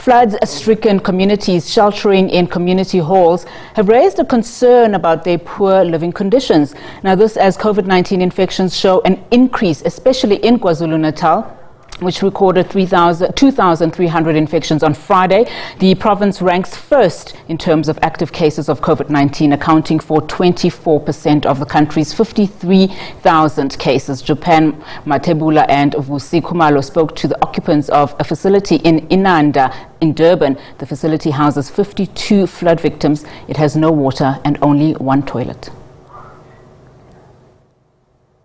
Floods-stricken communities sheltering in community halls have raised a concern about their poor living conditions. Now this as COVID-19 infections show an increase, especially in KwaZulu-Natal, which recorded 2,300 infections on Friday. The province ranks first in terms of active cases of COVID-19, accounting for 24% of the country's 53,000 cases. Japan Mathebula and Vusi Khumalo spoke to the occupants of a facility in Inanda in Durban. The facility houses 52 flood victims. It has no water and only one toilet.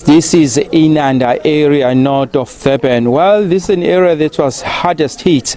This is Inanda area north of Durban. Well, this is an area that was hardest hit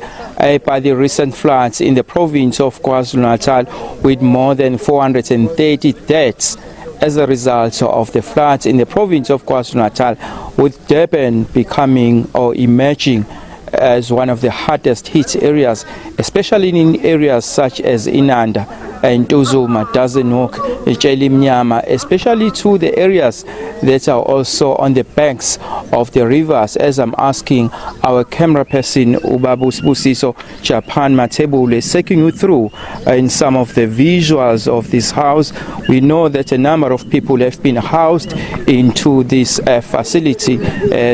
by the recent floods in the province of KwaZulu-Natal, with more than 430 deaths as a result of the floods in the province of KwaZulu-Natal, with Durban becoming or emerging as one of the hardest hit areas, especially in areas such as Inanda and Tuzuma, Dazenok, Chelimnyama, especially to the areas that are also on the banks of the rivers. As I'm asking our camera person, Busiso Japan Mathebula, is taking you through in some of the visuals of this house. We know that a number of people have been housed into this facility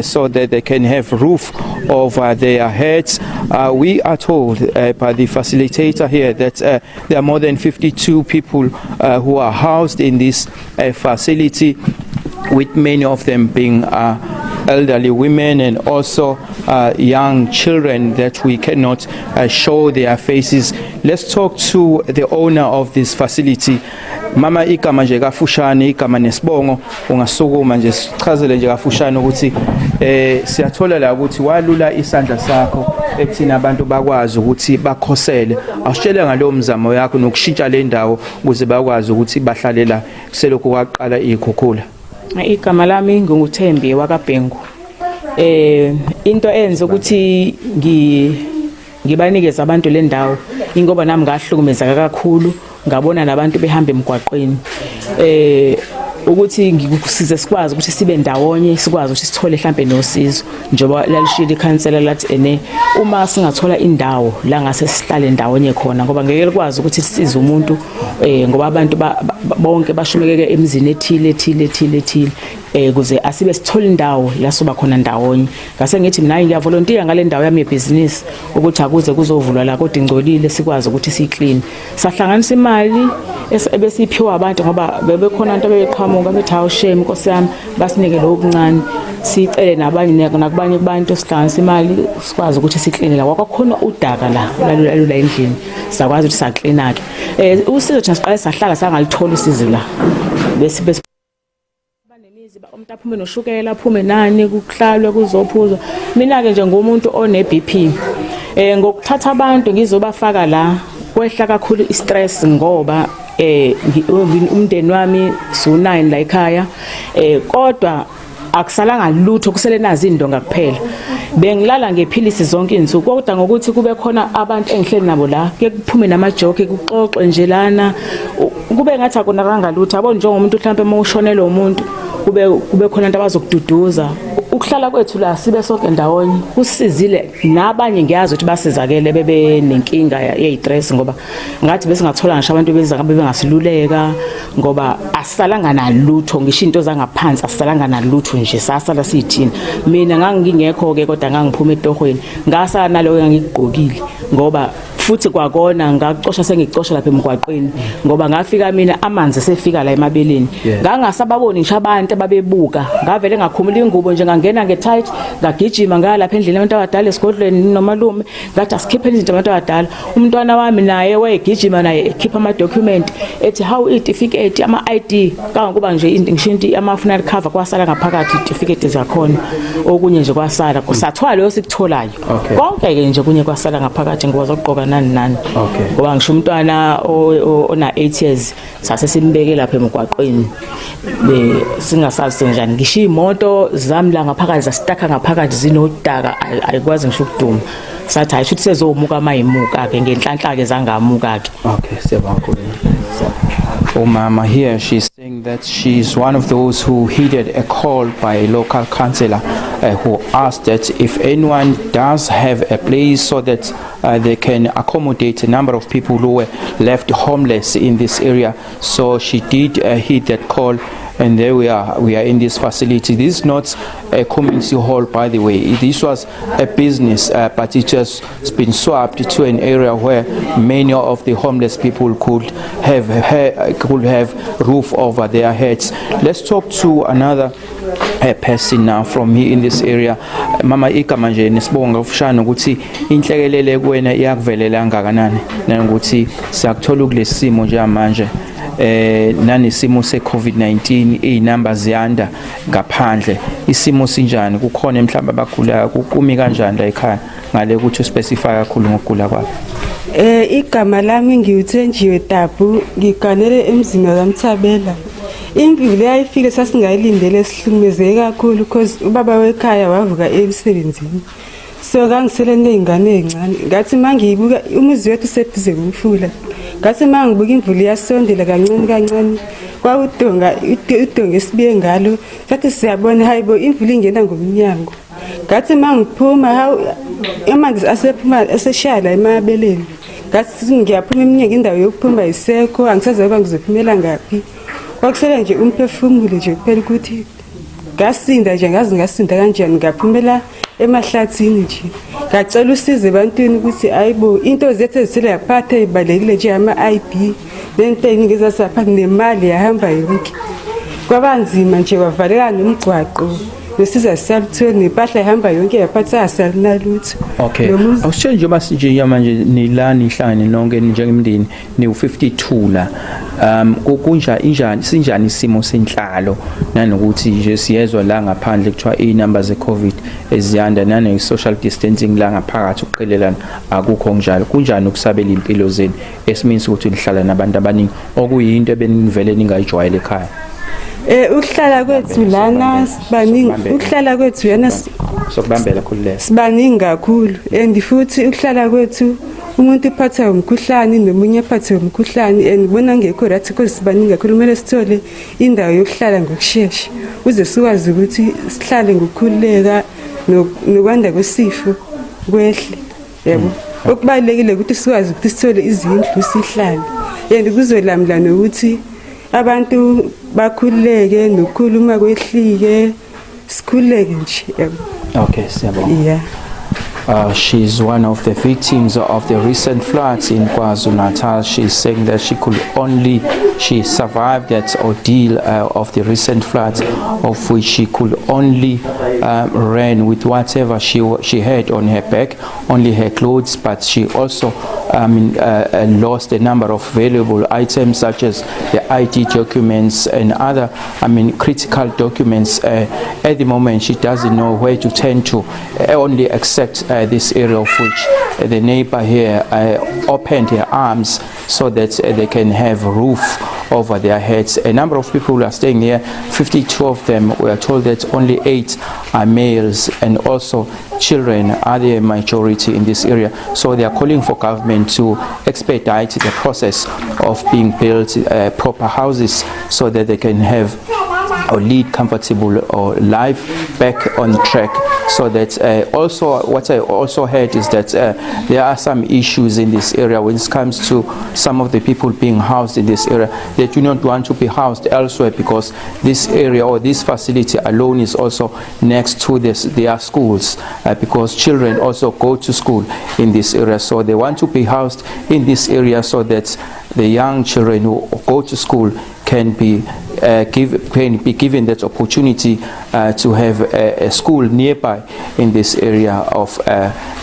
so that they can have roof over their heads. We are told by the facilitator here that there are more than 52 people who are housed in this facility, with many of them being elderly women and also young children that we cannot show their faces. Let's talk to the owner of this facility. Mama, igama nje kafushane, igama nesibongo, ungasukuma nje sichazele nje kafushane ukuthi siyathola la ukuthi walula isandla sakho ekuthina abantu bakwazi ukuthi bakhosele. Awusitshele ngalo mzamo yakho nokushintsha le ndawo ukuze bakwazi ukuthi bahlale la kuselokhu kwaqala ikhukhula. Igama lami nguThembi wakabhengu. Into enze ukuthi ngibanikeza abantu le ndawo ingoba nami ngahlukumezeka kakhulu, ngabona nabantu behamba emgwaqweni. Ukuthi ngikusize sikwazi ukuthi sibe ndawonye, sikwazi ukuthi sithole mhlambe nosizo njengoba lalishila ikhansela lathi uma singathola indawo la ngase sihlale ndawonye khona, ngoba ngeke likwazi ukuthi sisize umuntu ngoba abantu bonke bashumekeke emzini ethile kuze asibe sithola indawo la soba khona ndawonye. Ngase ngithi mina ngiyavolunteer ngale ndawo yami yebusiness ukuthi akuze kuzovulwa la kodwa ingcolile sikwazi ukuthi siclean. Sahlanganisa imali ebesiphiwa abantu ngoba bebekhona abantu abeqhamuka bethi awushame Nkosi yami basinike lo okuncane, sicele nabanye nakubanye abantu sihlanganisa imali sikwazi ukuthi siclean la. Kwakhona udaka la lalula endlini sakwazi ukuthi saclean ke. Usizo thina siqale sahlala sangalithola usizo la bese umuntu aphume noshukela aphume nani kuhlalwe kuzophuzwa. Mina ke nje ngomuntu one BP ngokuthatha abantu ngizobafaka la kwehla kakhulu istress ngoba umndeni wami su9 la ekhaya, kodwa akusalanga lutho, kusele nazi indonga kuphela. Bengilala ngephilisi zonke insuku, kodwa ngokuthi kube khona abantu engihleli nabo la ke kuphume namajoke kuxoxe nje lana, kube ngathi akonakanga lutho. Yabo njengomuntu mhlambe mawushonela umuntu kube khona into abazokududuza. Ukuhlala kwethu la sibe sonke ndawonye kusizile, nabanye ngiyazi ukuthi basizakele bebe nenkinga yestress ngoba ngathi bese ngathola ngisho abantu bengasiluleka ngoba asisalanga nalutho, ngisho into zangaphansi asisalanga nalutho nje, sasala sithina. Mina ngangingekho ke kodwa ngangiphuma etohweni, ngasala nalo ngangigqokile ngoba futhi kwakona ngacosha sengicosha lapha emgwaqweni ngoba ngafika mina amanzi sefika la emabeleni. Ngangasababoni ngisho abantu ababebuka, ngavele ngakhumula ingubo nje ngangena ngetight ngagijima ngala lapha endlini abantu abadala esigodlweni nomalume ngathi asikhiphe izinto abantu abadala. Umntwana wami naye wayegijima naye ekhipha ama document ethi how certificate ama ID kangokuba nje ngishinti ama funeral cover kwasala ngaphakathi certificate zakhona, okunye nje kwasala kusathwala leyo sikutholayo konke ke nje kunye kwasala ngaphakathi ngoba zokugqoka nani ngoba ngisho umntwana ona 8 years sase simbeke lapha emgwaqweni singasazi njani. Ngisho imoto zami la ngaphakathi zasitaka ngaphakathi zinodaka ayikwazi ngisho ukuduma. Sathi hayi futhi sezomuka mayimuka ke ngenhlanhla ke zangamuka ke. Okay, siyabonga. Mama here, she's saying that she's one of those who heeded a call by a local councillor who asked that if anyone does have a place so that they can accommodate a number of people who were left homeless in this area. So she did heed that call. And there we are in this facility. This is not a community hall, by the way. This was a business, but it has been swapped to an area where many of the homeless people could have roof over their heads. Let's talk to another person now from here in this area. Mama igama nje nesibonga ufshana ukuthi inhlekelele kuwena iyakuvelela kangakanani nanokuthi siyakuthola kulesimo nje manje nanesimo se-COVID-19 iy'namba ziyanda ngaphandle isimo sinjani kukhona mhlawumbe abagulayo kumi kanjani la ekhaya ngale ukuthi uspecify kakhulu ngokugula kwakho. Igama lami ngiwuthenjiwe Tabu ngiganele emzini kaMthabela. Imvula yayifike sasingayilindele sihlumezeke kakhulu because ubaba wekhaya wavuka emsebenzini. So kangisele nezingane ezincane ngathi mangiyibuka umuzi wethu seduze ngomfula. Ngathi mangibuka imvula iyasondela kancane kwawudonga esibiye ngalo sathi siyabona hayibo imvula ingena ngomnyango. Ngathi mangiphuma amanzi aseshaya emabeleni. Ngathi ngiyaphuma eminyaka indawo yokuphuma isekho angisazoba ngizophumela ngaphi. Kwakusele nje umphefumulo nje kuphela ukuthi ngasinda nje ngasinda kanjani ngaphumela emahlathini nje. Ngacela usize ebantwini ukuthi ayibo into zethu ezisele yaphatha ibalekile nje ama-ID nento eziningi ezasapha nemali yahamba yonke. Kwabanzima nje wavaleka nomgwaqo nesiza sisaluthweni nepahla ihamba yonke yaphatha asalunalutho. Okay. Awusitshela nje manje manje nilani ihlangane nonke njengemndeni ni-52 la. Sinjani isimo senhlalo nanokuthi nje siyezwa la ngaphandle kuthiwa iy'namba ze-COVID eziyanda nane-social distancing la ngaphakathi ukuqhelelana akukho njalo. Kunjani ukusabela impilo zenu esimini ukuthi lihlala nabantu abaningi okuyinto ebenivele ningayijwayele ekhaya? Ukuhlala kwethu lana sibaningi ukuhlala kwethu yana sokubambela khulu leso sibaningi kakhulu and futhi ukuhlala kwethu umuntu uphatha umkhuhlane nomunye uphatha umkhuhlane and bona ngekho right because sibaningi kakhulu kumele sithole indawo yokuhlala ngokusheshsha uze sikwazi ukuthi sihlale ngokukhululeka nokwanda kwesifo kwehle yebo. Okubalekile ukuthi sikwazi ukuthi sithole izindlu sihlale and kuzolamla nokuthi abantu bakhululeke nokukhuluma kwehlike sikhululeke nje yebo. Okay, siyabonga. Yeah. She's one of the victims of the recent floods in KwaZulu-Natal. She's saying that she survived that ordeal of the recent floods, of which she could only run with whatever she had on her back, only her clothes, but she also lost a number of valuable items such as the ID documents and other critical documents. At the moment she doesn't know where to turn to, only except this area of which the neighbor here opened her arms so that they can have a roof over their heads. A number of people are staying here, 52 of them. We are told that only 8 are males and also children are the majority in this area. So they are calling for government to expedite the process of being built proper houses so that they can have or lead comfortable or life back on track. So that also what I also heard is that there are some issues in this area when it comes to some of the people being housed in this area. They do not want to be housed elsewhere because this area or this facility alone is also next to their schools because children also go to school in this area. So they want to be housed in this area so that the young children who go to school can be given that opportunity to have a school nearby in this area of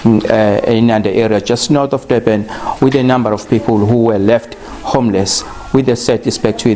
Inanda area, just north of Durban, with a number of people who were left homeless with a satisfactory